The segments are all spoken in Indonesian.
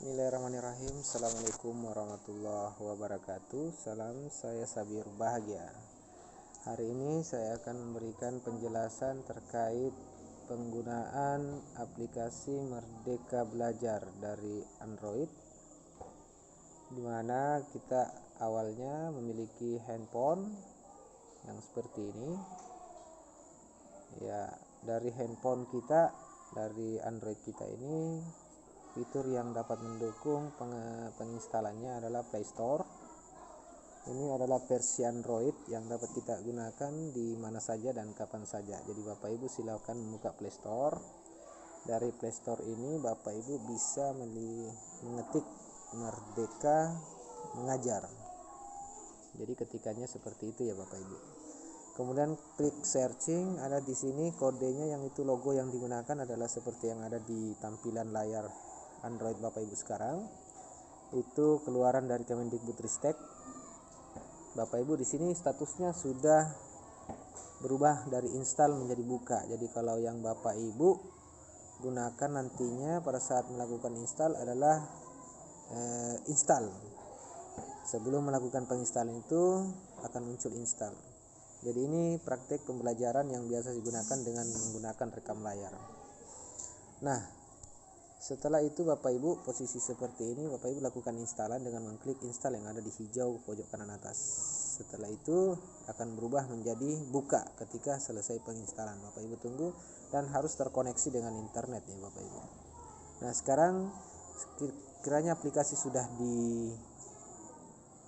Bismillahirrahmanirrahim. Assalamualaikum warahmatullahi wabarakatuh. Salam, saya Sabir Bahagia. Hari ini saya akan memberikan penjelasan terkait penggunaan aplikasi Merdeka Belajar dari Android, dimana kita awalnya memiliki handphone yang seperti ini. Ya, dari handphone kita, dari Android kita ini, fitur yang dapat mendukung penginstalannya adalah Play Store. Ini adalah versi Android yang dapat kita gunakan di mana saja dan kapan saja. Jadi Bapak Ibu silakan membuka Play Store. Dari Play Store ini Bapak Ibu bisa mengetik Merdeka Mengajar. Jadi ketikannya seperti itu ya Bapak Ibu. Kemudian klik searching, ada di sini kodenya, yang itu logo yang digunakan adalah seperti yang ada di tampilan layar Android Bapak Ibu sekarang. Itu keluaran dari Kemendikbudristek. Bapak Ibu di sini statusnya sudah berubah dari install menjadi buka. Jadi kalau yang Bapak Ibu gunakan nantinya pada saat melakukan install adalah install. Sebelum melakukan penginstalan itu akan muncul install. Jadi ini praktek pembelajaran yang biasa digunakan dengan menggunakan rekam layar. Nah, setelah itu Bapak Ibu posisi seperti ini, Bapak Ibu lakukan instalan dengan mengklik install yang ada di hijau pojok kanan atas. Setelah itu akan berubah menjadi buka ketika selesai penginstalan. Bapak Ibu tunggu dan harus terkoneksi dengan internet ya Bapak Ibu. Nah, sekarang kiranya aplikasi sudah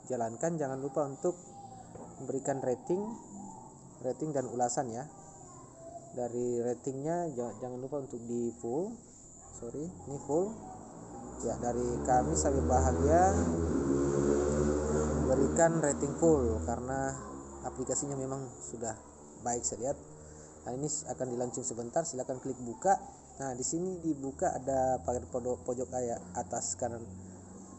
dijalankan, jangan lupa untuk memberikan rating dan ulasan ya. Dari ratingnya jangan lupa untuk di full. Ini full ya. Dari kami Sabir Bahagia memberikan rating full karena aplikasinya memang sudah baik saya lihat. Nah, ini akan dilaunching sebentar, silakan klik buka. Nah, di sini dibuka ada pada pojok atas kanan.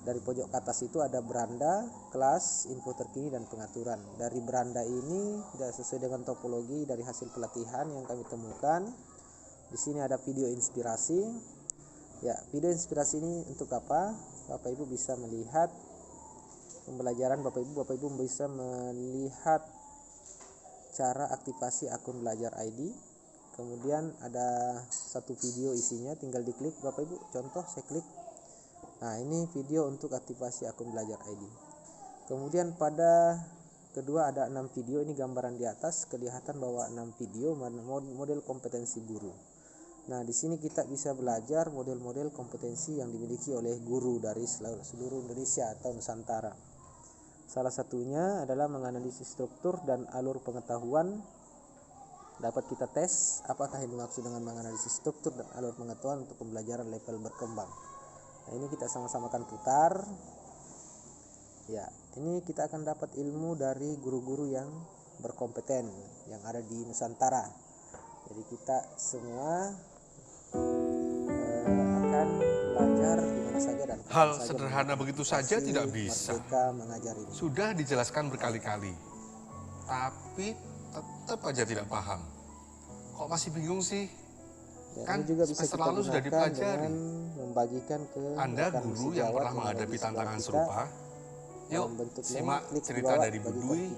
Dari pojok atas itu ada beranda, kelas, info terkini dan pengaturan. Dari beranda ini sudah sesuai dengan topologi dari hasil pelatihan yang kami temukan. Di sini ada video inspirasi. Ya, video inspirasi ini untuk apa? Bapak Ibu bisa melihat pembelajaran Bapak Ibu bisa melihat cara aktivasi akun belajar ID. Kemudian ada satu video isinya, tinggal diklik Bapak Ibu. Contoh saya klik. Nah, ini video untuk aktivasi akun belajar ID. Kemudian pada kedua ada 6 video, ini gambaran di atas kelihatan bahwa 6 video model kompetensi guru. Nah, di sini kita bisa belajar model-model kompetensi yang dimiliki oleh guru dari seluruh Indonesia atau Nusantara. Salah satunya adalah menganalisis struktur dan alur pengetahuan. Dapat kita tes apakah yang dimaksud dengan menganalisis struktur dan alur pengetahuan untuk pembelajaran level berkembang. Nah, ini kita sama-sama akan putar. Ya, ini kita akan dapat ilmu dari guru-guru yang berkompeten yang ada di Nusantara. Jadi kita semua akan belajar di mana saja dan Hal sederhana begitu saja tidak bisa. Merdeka Mengajar ini. Sudah dijelaskan berkali-kali, tapi tetap aja tidak paham. Kok masih bingung sih? Ya, Kan juga bisa semester lalu sudah dipelajari. Membagikan ke Anda guru yang pernah menghadapi tantangan serupa? Yuk, simak cerita dari Bu Dwi,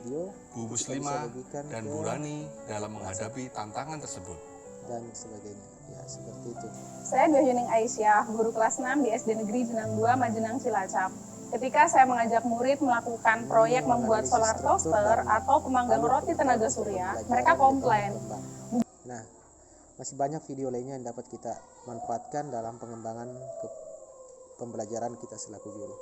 Bu Muslima, dan Bu Rani dalam menghadapi tantangan tersebut. Dan sebagainya. Ya, seperti itu. Saya Dohyuning Aisyah, guru kelas 6 di SD Negeri Jenang 2, Majenang, Cilacap. Ketika saya mengajak murid melakukan proyek membuat solar toaster atau pemanggang roti tenaga surya, mereka komplain. Nah, masih banyak video lainnya yang dapat kita manfaatkan dalam pengembangan pembelajaran kita selaku guru.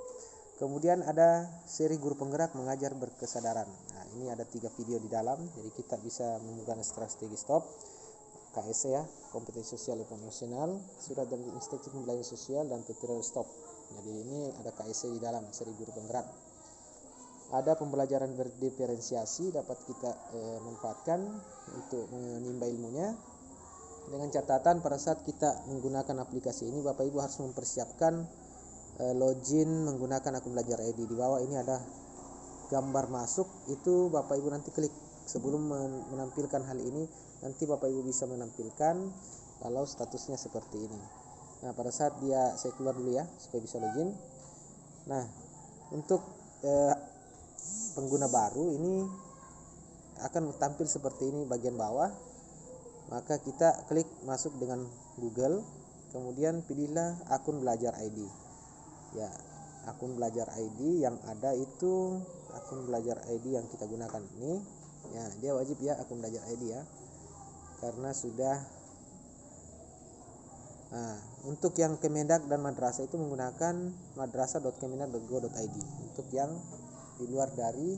Kemudian ada seri guru penggerak mengajar berkesadaran. Nah, ini ada 3 video di dalam, jadi kita bisa menggunakan strategi stop, KSE ya, kompetensi sosial dan emosional, surat dari instruksi pembelajaran sosial, dan tutorial stop. Jadi ini ada KSE di dalam seri guru penggerak. Ada pembelajaran berdiferensiasi dapat kita manfaatkan untuk menimba ilmunya. Dengan catatan pada saat kita menggunakan aplikasi ini, Bapak Ibu harus mempersiapkan login menggunakan akun belajar ID. Di bawah ini ada gambar masuk, itu Bapak Ibu nanti klik. Sebelum menampilkan hal ini, nanti Bapak Ibu bisa menampilkan kalau statusnya seperti ini. Nah, pada saat saya keluar dulu ya supaya bisa login. Nah, untuk pengguna baru ini akan tampil seperti ini bagian bawah. Maka kita klik masuk dengan Google, kemudian pilihlah akun belajar ID. Ya, akun belajar ID yang ada itu akun belajar ID yang kita gunakan ini. Ya, dia wajib ya akun belajar ID ya. Karena sudah untuk yang Kemendag dan madrasah itu menggunakan madrasah.kemendag.go.id. Untuk yang di luar dari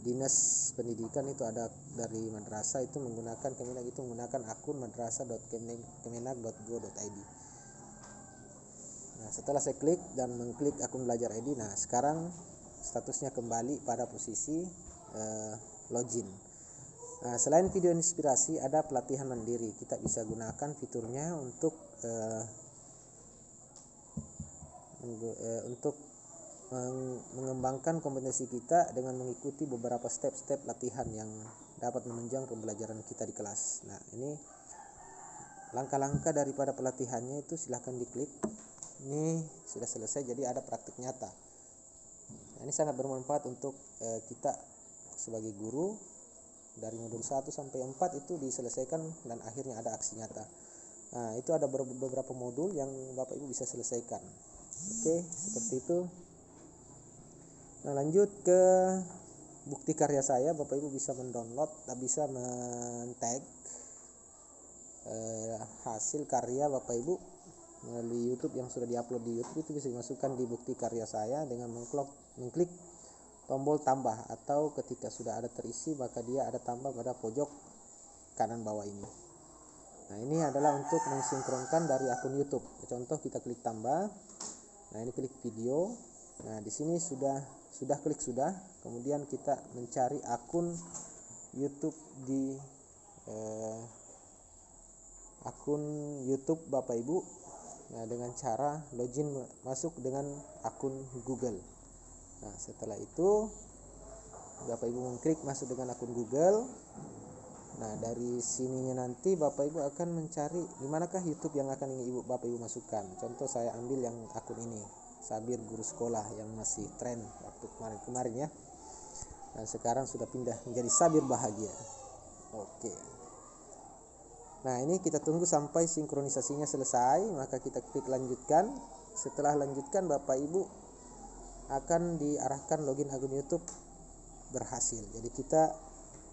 dinas pendidikan itu ada dari madrasah itu menggunakan Kemendag, itu menggunakan akun madrasah.kemendag.go.id. Nah, setelah saya klik dan mengklik akun belajar ID, nah sekarang statusnya kembali pada posisi login. Nah, selain video inspirasi ada pelatihan mandiri. Kita bisa gunakan fiturnya untuk mengembangkan kompetensi kita dengan mengikuti beberapa step-step latihan yang dapat menunjang pembelajaran kita di kelas. Nah, ini langkah-langkah daripada pelatihannya itu silahkan diklik. Ini sudah selesai, jadi ada praktik nyata. Nah, ini sangat bermanfaat untuk kita sebagai guru. Dari modul 1 sampai 4 itu diselesaikan dan akhirnya ada aksi nyata. Nah, itu ada beberapa modul yang Bapak Ibu bisa selesaikan. Oke, seperti itu. Nah, lanjut ke bukti karya saya. Bapak Ibu bisa mendownload, bisa men-tag hasil karya Bapak Ibu melalui YouTube yang sudah diupload di YouTube. Itu bisa dimasukkan di bukti karya saya dengan mengklik tombol tambah, atau ketika sudah ada terisi maka dia ada tambah pada pojok kanan bawah ini. Nah, ini adalah untuk mensinkronkan dari akun YouTube. Contoh, kita klik tambah. Nah, ini klik video. Nah, di sini sudah klik sudah. Kemudian kita mencari akun YouTube di akun YouTube Bapak Ibu. Nah, dengan cara login masuk dengan akun Google. Nah, setelah itu Bapak Ibu mengklik masuk dengan akun Google. Nah, dari sininya nanti Bapak Ibu akan mencari di manakah YouTube yang akan ingin Bapak Ibu masukkan. Contoh, saya ambil yang akun ini, Sabir Guru Sekolah, yang masih tren waktu kemarin ya. Nah, sekarang sudah pindah menjadi Sabir Bahagia. Oke. Nah, ini kita tunggu sampai sinkronisasinya selesai, maka kita klik lanjutkan. Setelah lanjutkan, Bapak Ibu akan diarahkan login akun YouTube berhasil. Jadi kita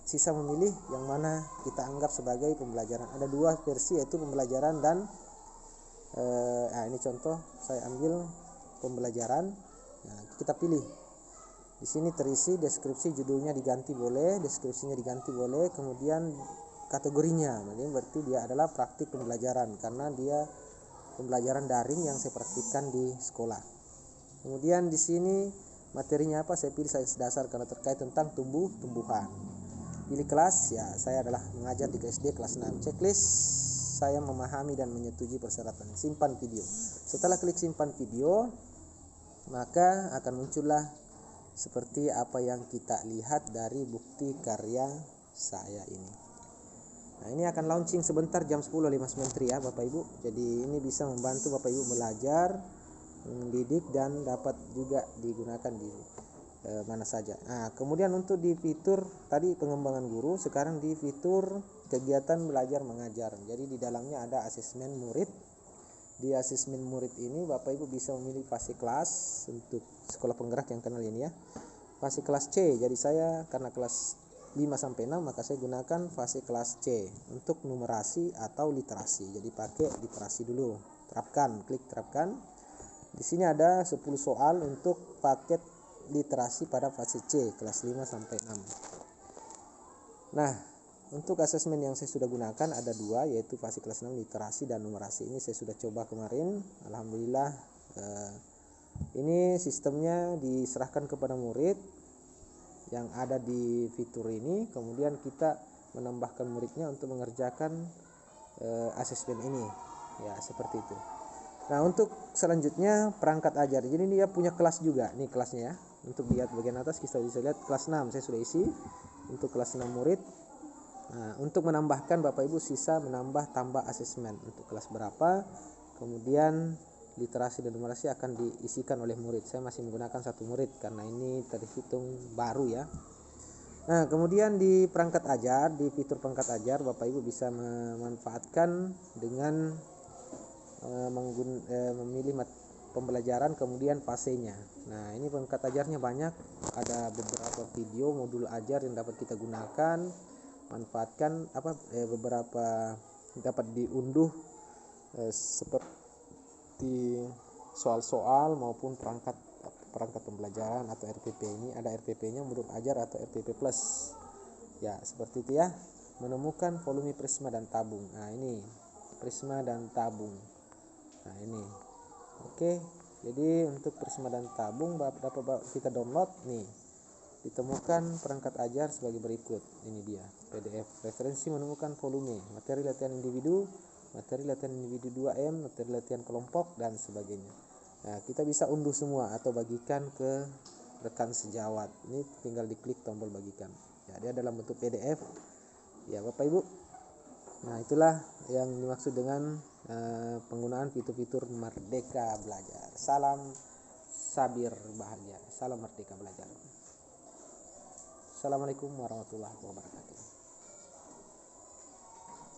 sisa memilih yang mana kita anggap sebagai pembelajaran. Ada dua versi, yaitu pembelajaran dan ini contoh saya ambil pembelajaran. Nah, kita pilih. Di sini terisi deskripsi, judulnya diganti boleh, deskripsinya diganti boleh, kemudian kategorinya. Jadi berarti dia adalah praktik pembelajaran karena dia pembelajaran daring yang saya praktikkan di sekolah. Kemudian di sini materinya apa? Saya pilih sains dasar karena terkait tentang tumbuh-tumbuhan. Pilih kelas, ya saya adalah mengajar di SD kelas 6. Checklist, saya memahami dan menyetujui persyaratan. Simpan video. Setelah klik simpan video, maka akan muncullah seperti apa yang kita lihat dari bukti karya saya ini. Nah, ini akan launching sebentar jam 10.59 ya Bapak Ibu. Jadi ini bisa membantu Bapak Ibu belajar, mendidik, dan dapat juga digunakan di mana saja. Nah, kemudian untuk di fitur tadi pengembangan guru, sekarang di fitur kegiatan belajar mengajar. Jadi di dalamnya ada asesmen murid. Di asesmen murid ini Bapak Ibu bisa memilih fase kelas untuk sekolah penggerak yang kenal ini ya. Fase kelas C. Jadi saya karena kelas 5 sampai 6 maka saya gunakan fase kelas C untuk numerasi atau literasi. Jadi pakai literasi dulu. Terapkan, klik terapkan. Di sini ada 10 soal untuk paket literasi pada fase C kelas 5 sampai 6. Nah, untuk asesmen yang saya sudah gunakan ada dua, yaitu fase kelas 6 literasi dan numerasi. Ini saya sudah coba kemarin. Alhamdulillah ini sistemnya diserahkan kepada murid yang ada di fitur ini. Kemudian kita menambahkan muridnya untuk mengerjakan asesmen ini. Ya, seperti itu. Nah, untuk selanjutnya perangkat ajar. Jadi dia punya kelas juga. Ini kelasnya ya. Untuk lihat bagian atas kita bisa lihat kelas 6 saya sudah isi untuk kelas 6 murid. Nah, untuk menambahkan Bapak Ibu sisa menambah tambah asesmen untuk kelas berapa, kemudian literasi dan numerasi akan diisikan oleh murid. Saya masih menggunakan satu murid karena ini terhitung baru ya. Nah, kemudian di perangkat ajar, di fitur perangkat ajar Bapak Ibu bisa memanfaatkan dengan memilih pembelajaran kemudian fasenya. Nah, ini perangkat ajarnya banyak, ada beberapa video modul ajar yang dapat kita gunakan, manfaatkan beberapa dapat diunduh seperti soal-soal maupun perangkat pembelajaran atau RPP. Ini ada RPP-nya modul ajar atau RPP plus. Ya, seperti itu ya. Menemukan volume prisma dan tabung. Nah, ini prisma dan tabung. Nah, ini. Oke. Jadi untuk prisma dan tabung dapat kita download nih. Ditemukan perangkat ajar sebagai berikut. Ini dia PDF referensi menemukan volume, materi latihan individu, materi latihan individu 2M, materi latihan kelompok dan sebagainya. Nah, kita bisa unduh semua atau bagikan ke rekan sejawat. Ini tinggal diklik tombol bagikan. Ya, dia dalam bentuk PDF. Ya, Bapak Ibu. Nah, itulah yang dimaksud dengan penggunaan fitur-fitur Merdeka Belajar. Salam sabir bahagia. Salam Merdeka Belajar. Assalamualaikum warahmatullahi wabarakatuh.